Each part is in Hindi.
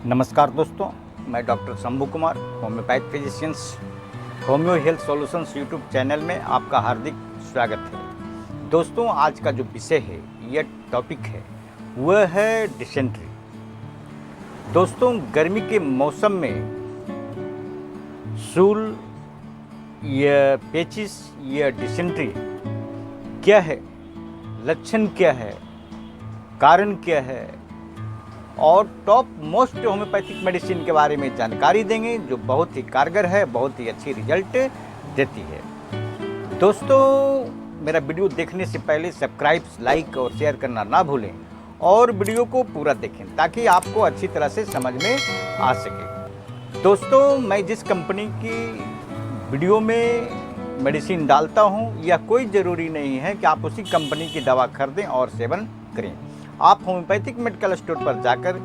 नमस्कार दोस्तों, मैं doctor Shambhu Kumar, homeopath physicians homeo health solutions YouTube channel में आपका हार्दिक स्वागत है। दोस्तों, आज का जो विषय है, यह टॉपिक है, वह है डिसेंट्री। दोस्तों, गर्मी के मौसम में सूल या पेचिस या डिसेंट्री क्या है, लक्षण क्या है, कारण क्या है और टॉप मोस्ट होम्योपैथिक मेडिसिन के बारे में जानकारी देंगे, जो बहुत ही कारगर है, बहुत ही अच्छी रिजल्ट देती है। दोस्तों, मेरा वीडियो देखने से पहले सब्सक्राइब, लाइक और शेयर करना ना भूलें और वीडियो को पूरा देखें ताकि आपको अच्छी तरह से समझ में आ सके। दोस्तों, मैं जिस कंपनी की वीडियो में मेडिसिन डालता हूं, यह कोई ज़रूरी नहीं है कि आप उसी कंपनी की दवा खरीदें और सेवन करें। आप होम्योपैथिक मेडिकल स्टोर पर जाकर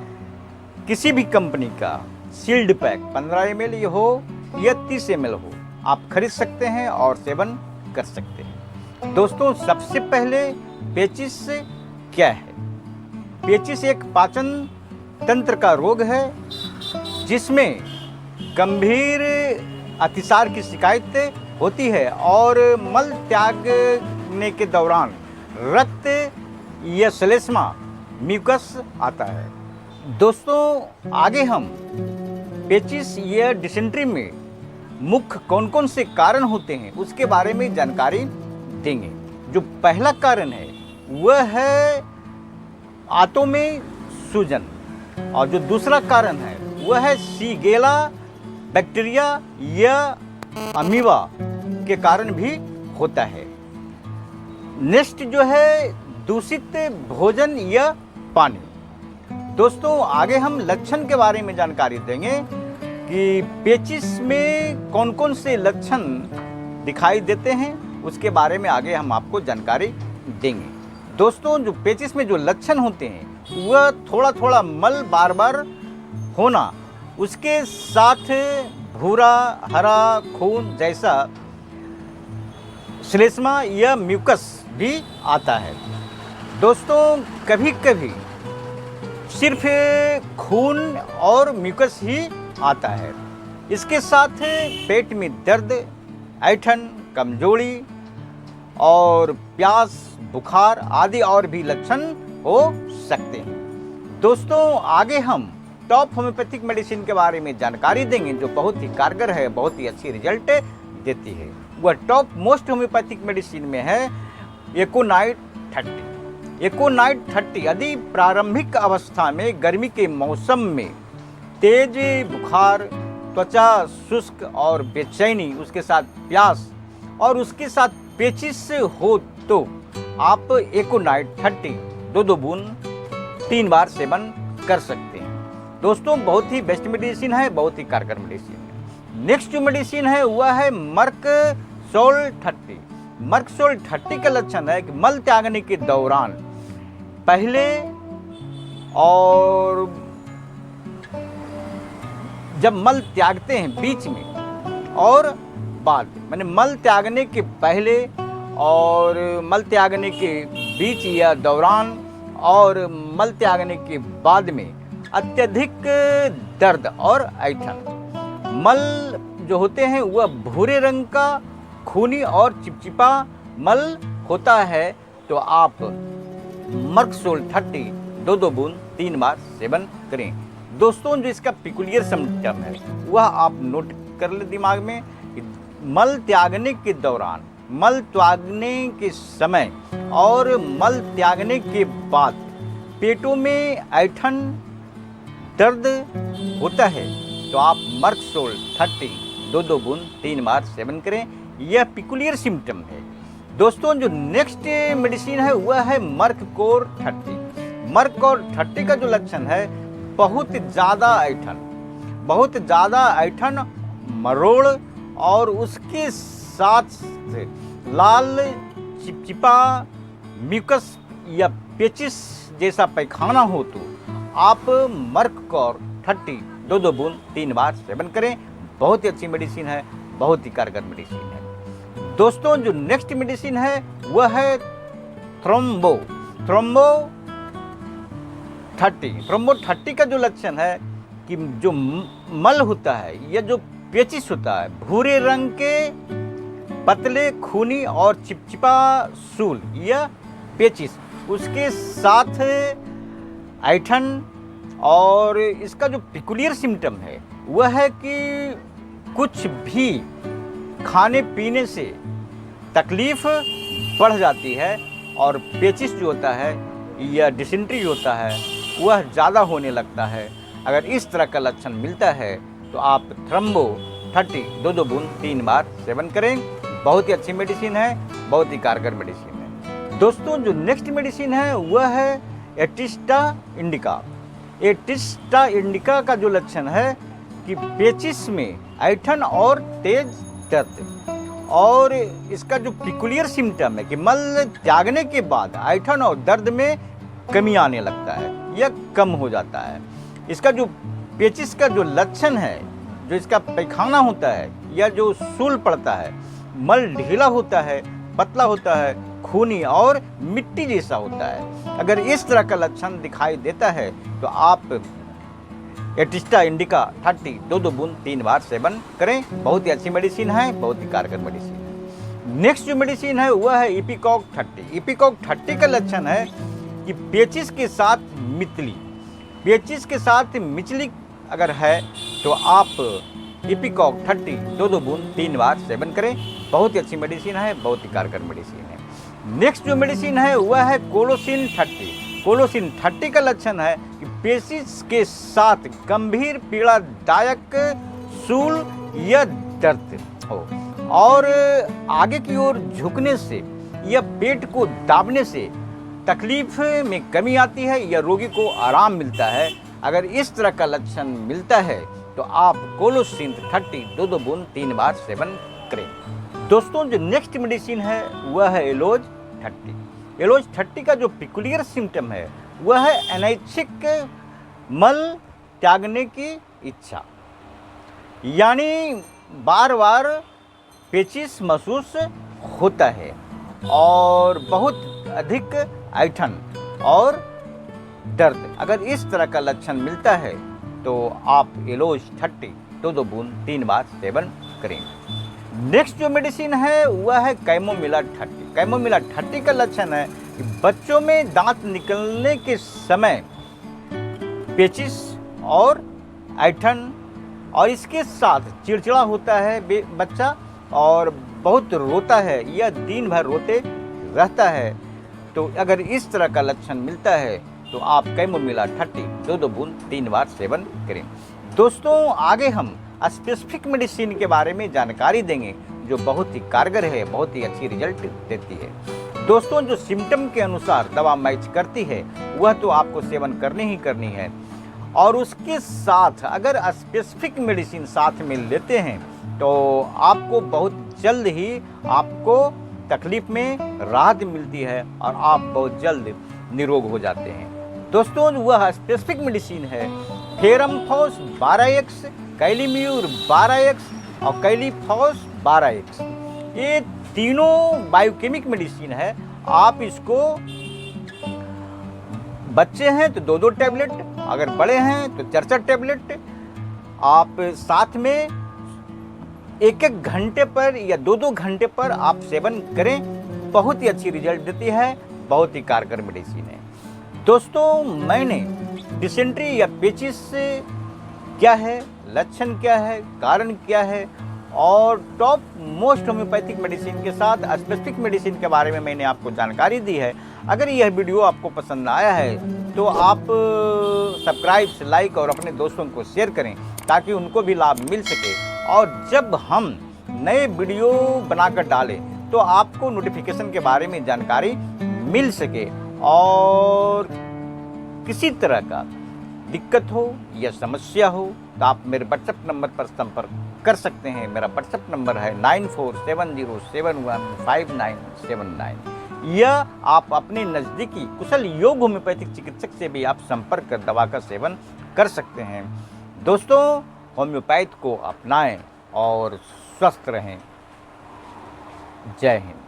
किसी भी कंपनी का सील्ड पैक 15 ml हो या 30 ml हो, आप खरीद सकते हैं और सेवन कर सकते हैं। दोस्तों, सबसे पहले पेचिस क्या है? पेचिस एक पाचन तंत्र का रोग है जिसमें गंभीर अतिसार की शिकायत होती है और मल त्यागने के दौरान रक्त या श्लेष्मा म्यूकस आता है। दोस्तों, आगे हम पेचिस या डिसेंट्री में मुख्य कौन कौन से कारण होते हैं उसके बारे में जानकारी देंगे। जो पहला कारण है वह है आंतों में सूजन, और जो दूसरा कारण है वह है सीगेला बैक्टीरिया या अमीबा के कारण भी होता है। नेक्स्ट जो है दूषित भोजन या पानी। दोस्तों, आगे हम लक्षण के बारे में जानकारी देंगे कि पेचिस में कौन कौन से लक्षण दिखाई देते हैं, उसके बारे में आगे हम आपको जानकारी देंगे। दोस्तों, जो पेचिस में जो लक्षण होते हैं वह थोड़ा थोड़ा मल बार बार होना, उसके साथ भूरा हरा खून जैसा श्लेष्मा या म्यूकस भी आता है। दोस्तों, कभी कभी सिर्फ खून और म्यूकस ही आता है। इसके साथ पेट में दर्द, ऐंठन, कमजोरी और प्यास, बुखार आदि और भी लक्षण हो सकते हैं। दोस्तों, आगे हम टॉप होम्योपैथिक मेडिसिन के बारे में जानकारी देंगे जो बहुत ही कारगर है, बहुत ही अच्छी रिजल्ट देती है। वह टॉप मोस्ट होम्योपैथिक मेडिसिन में है एकोनाइट 30। एकोनाइट 30 यदि प्रारंभिक अवस्था में गर्मी के मौसम में तेज बुखार, त्वचा शुष्क और बेचैनी, उसके साथ प्यास और उसके साथ पेचिस हो तो आप एकोनाइट 30 2 बूंद 3 बार सेवन कर सकते हैं। दोस्तों, बहुत ही बेस्ट मेडिसिन है, बहुत ही कारगर मेडिसिन है। नेक्स्ट जो मेडिसिन है वह है मर्कसोल 30। मर्कसोल 30 का लक्षण है कि मल त्यागने के दौरान पहले और जब मल त्यागते हैं बीच में और बाद में, माने मल त्यागने के पहले और मल त्यागने के बीच या दौरान और मल त्यागने के बाद में अत्यधिक दर्द और ऐंठन। मल जो होते हैं वह भूरे रंग का खूनी और चिपचिपा मल होता है, तो आप मर्कसोल 30 2 बूंद 3 बार सेवन करें। दोस्तों, जो इसका पिकुलियर सिम्टम है वह आप नोट कर ले दिमाग में कि मल त्यागने के दौरान, मल त्यागने के समय और मल त्यागने के बाद पेटों में ऐंठन, दर्द होता है, तो आप मर्कसोल 30 2 बूंद 3 बार सेवन करें। यह पिकुलियर सिम्टम है। दोस्तों, जो नेक्स्ट मेडिसिन है वह है मर्ककोर 30। मर्ककोर 30 का जो लक्षण है बहुत ज़्यादा ऐंठन, मरोड़ और उसके साथ लाल चिपचिपा म्यूकस या पेचिस जैसा पैखाना हो तो आप मर्ककोर 30 2 बूंद 3 बार सेवन करें। बहुत ही अच्छी मेडिसिन है, बहुत ही कारगर मेडिसिन है। दोस्तों, जो नेक्स्ट मेडिसिन है वह है थ्रोम्बो 30 का जो लक्षण है कि जो मल होता है या जो पेचिस होता है, भूरे रंग के पतले खूनी और चिपचिपा सूल या पेचिस, उसके साथ ऐठन, और इसका जो पिकुलियर सिम्टम है वह है कि कुछ भी खाने पीने से तकलीफ बढ़ जाती है, और पेचिस जो होता है या डिसेंट्री होता है वह ज़्यादा होने लगता है। अगर इस तरह का लक्षण मिलता है तो आप थ्रम्बो 30 2 बूंद 3 बार सेवन करें। बहुत ही अच्छी मेडिसिन है, बहुत ही कारगर मेडिसिन है। दोस्तों, जो नेक्स्ट मेडिसिन है वह है एटिस्टा इंडिका। एटिस्टा इंडिका का जो लक्षण है कि पेचिस में ऐठन और तेज दर्द, और इसका जो पिकुलियर सिम्टम है कि मल त्यागने के बाद ऐठन और दर्द में कमी आने लगता है या कम हो जाता है। इसका जो पेचिस का जो लक्षण है, जो इसका पैखाना होता है या जो सूल पड़ता है, मल ढीला होता है, पतला होता है, खूनी और मिट्टी जैसा होता है। अगर इस तरह का लक्षण दिखाई देता है तो आप एटिस्टा इंडिका 30 2 बूंद 3 बार सेवन करें। बहुत ही अच्छी मेडिसिन है, बहुत ही कारगर मेडिसिन है। नेक्स्ट जो मेडिसिन है वह है इपिकॉक 30। इपिकॉक 30 का लक्षण है कि पेचिस के साथ मितली, पेचिस के साथ मिचली अगर है तो आप इपिकॉक 30 2 बूंद 3 बार सेवन करें। बहुत ही अच्छी मेडिसिन है, बहुत ही कारगर मेडिसिन है। नेक्स्ट जो मेडिसिन है वह है कोलोसिन 30। कोलोसिन 30 का लक्षण है कि पेचिस के साथ गंभीर पीड़ादायक सूल या दर्द हो, और आगे की ओर झुकने से या पेट को दाबने से तकलीफ में कमी आती है या रोगी को आराम मिलता है। अगर इस तरह का लक्षण मिलता है तो आप कोलोसिन 30 2 बूंद 3 बार सेवन करें। दोस्तों, जो नेक्स्ट मेडिसिन है वह है एलोज 30। एलोज 30 का जो पिकुलियर सिम्टम है वह है अनैच्छिक मल त्यागने की इच्छा, यानी बार बार पेचिस महसूस होता है और बहुत अधिक ऐठन और दर्द। अगर इस तरह का लक्षण मिलता है तो आप एलोज 30 2 बूंद 3 बार सेवन करें। नेक्स्ट जो मेडिसिन है वह है कैमोमिला 30। कैमोमिला 30 का लक्षण है कि बच्चों में दांत निकलने के समय पेचिस और ऐठन, और इसके साथ चिड़चिड़ा होता है बच्चा और बहुत रोता है या दिन भर रोते रहता है। तो अगर इस तरह का लक्षण मिलता है तो आप कैमोमिला 30 2 बूंद 3 बार सेवन करें। दोस्तों, आगे हम स्पेसिफिक मेडिसिन के बारे में जानकारी देंगे जो बहुत ही कारगर है, बहुत ही अच्छी रिजल्ट देती है। दोस्तों, जो सिम्टम के अनुसार दवा मैच करती है वह तो आपको सेवन करनी ही करनी है, और उसके साथ अगर स्पेसिफिक मेडिसिन साथ में लेते हैं तो आपको बहुत जल्द ही आपको तकलीफ में राहत मिलती है और आप बहुत जल्द निरोग हो जाते हैं। दोस्तों, वह स्पेसिफिक मेडिसिन है फेरमफॉस 12x, कैलीम्यूर 12x और कैलीफॉस 12x। ये तीनों बायोकेमिक मेडिसिन है। आप इसको बच्चे हैं तो 2 टैबलेट, अगर बड़े हैं तो 4 टैबलेट आप साथ में 1 घंटे पर या 2 घंटे पर आप सेवन करें। बहुत ही अच्छी रिजल्ट देती है, बहुत ही कारगर मेडिसिन है। दोस्तों, मैंने डिसेंट्री या पेचिस क्या है, लक्षण क्या है, कारण क्या है और टॉप मोस्ट होम्योपैथिक मेडिसिन के साथ स्पेसिफिक मेडिसिन के बारे में मैंने आपको जानकारी दी है। अगर यह वीडियो आपको पसंद आया है तो आप सब्सक्राइब, लाइक और अपने दोस्तों को शेयर करें ताकि उनको भी लाभ मिल सके, और जब हम नए वीडियो बनाकर डालें तो आपको नोटिफिकेशन के बारे में जानकारी मिल सके। और किसी तरह का दिक्कत हो या समस्या हो तो आप मेरे व्हाट्सएप नंबर पर संपर्क कर सकते हैं। मेरा व्हाट्सएप नंबर है 9470715979, या आप अपने नज़दीकी कुशल योग होम्योपैथिक चिकित्सक से भी आप संपर्क कर दवा का सेवन कर सकते हैं। दोस्तों, होम्योपैथ को अपनाएं और स्वस्थ रहें। जय हिंद।